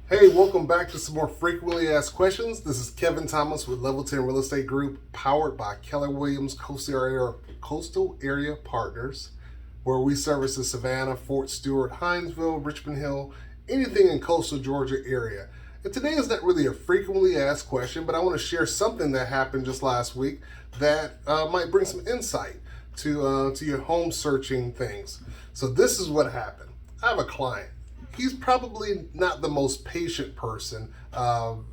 Hey, welcome back to some more frequently asked questions. This is Kevin Thomas with Level 10 Real Estate Group, powered by Keller Williams Coastal Area Partners, where we service the Savannah, Fort Stewart, Hinesville, Richmond Hill, anything in coastal Georgia area. And today is not really a frequently asked question, but I want to share something that happened just last week that might bring some insight to your home searching things. So this is what happened. I have a client. He's probably not the most patient person,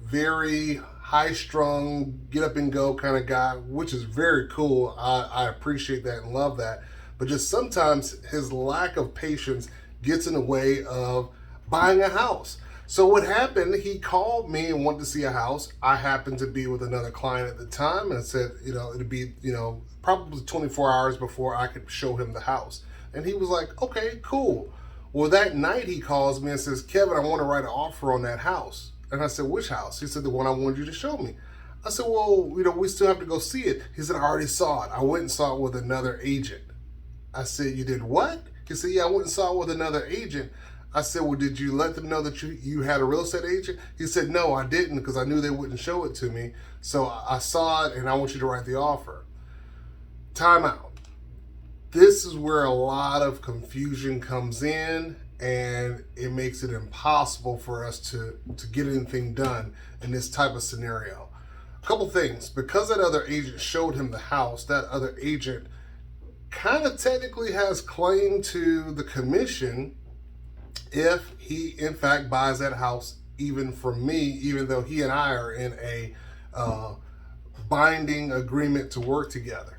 very high strung, get up and go kind of guy, which is very cool. I appreciate that and love that. But just sometimes his lack of patience gets in the way of buying a house. So what happened, he called me and wanted to see a house. I happened to be with another client at the time and said, it'd be, probably 24 hours before I could show him the house. And he was like, okay, cool. Well, that night he calls me and says, Kevin, I want to write an offer on that house. And I said, which house? He said, the one I wanted you to show me. I said, well, we still have to go see it. He said, I already saw it. I went and saw it with another agent. I said, you did what? He said, yeah, I went and saw it with another agent. I said, well, did you let them know that you had a real estate agent? He said, no, I didn't, because I knew they wouldn't show it to me. So I saw it and I want you to write the offer. Time out. This is where a lot of confusion comes in, and it makes it impossible for us to get anything done in this type of scenario. A couple things. Because that other agent showed him the house, that other agent kind of technically has claim to the commission if he in fact buys that house even from me, even though he and I are in a binding agreement to work together.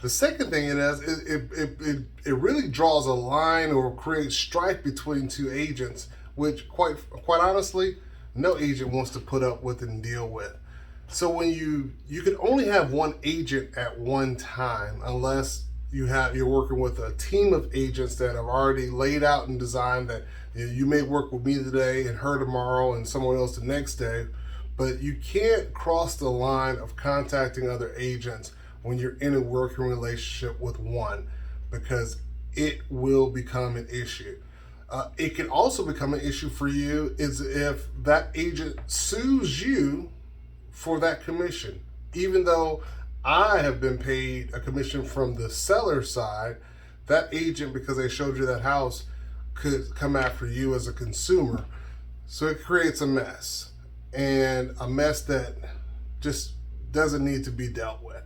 The second thing it is, it really draws a line or creates strife between two agents, which quite honestly, no agent wants to put up with and deal with. So when you can only have one agent at one time, unless you're working with a team of agents that have already laid out and designed that you may work with me today and her tomorrow and someone else the next day, but you can't cross the line of contacting other agents when you're in a working relationship with one, because it will become an issue. It can also become an issue for you is if that agent sues you for that commission. Even though I have been paid a commission from the seller side, that agent, because they showed you that house, could come after you as a consumer. So it creates a mess, and a mess that just doesn't need to be dealt with.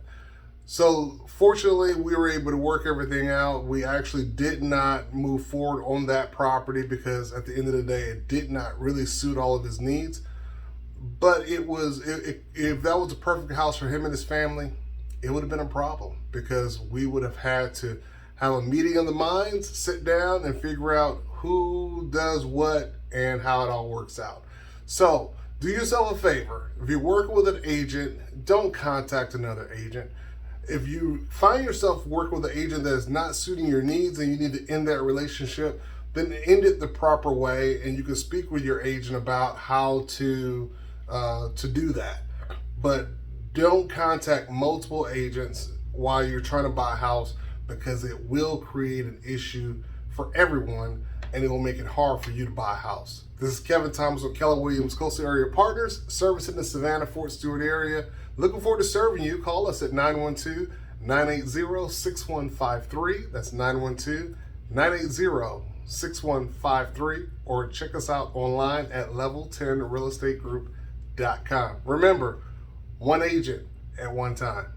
So fortunately, we were able to work everything out. We actually did not move forward on that property because at the end of the day, it did not really suit all of his needs. But if that was a perfect house for him and his family, it would have been a problem because we would have had to have a meeting of the minds, sit down and figure out who does what and how it all works out. So do yourself a favor. If you're working with an agent, don't contact another agent. If you find yourself working with an agent that is not suiting your needs and you need to end that relationship, then end it the proper way, and you can speak with your agent about how to do that. But don't contact multiple agents while you're trying to buy a house, because it will create an issue for everyone and it will make it hard for you to buy a house. This is Kevin Thomas with Keller Williams Coastal Area Partners, servicing the Savannah, Fort Stewart area. Looking forward to serving you. Call us at 912-980-6153. That's 912-980-6153. Or check us out online at level10realestategroup.com. Remember, one agent at one time.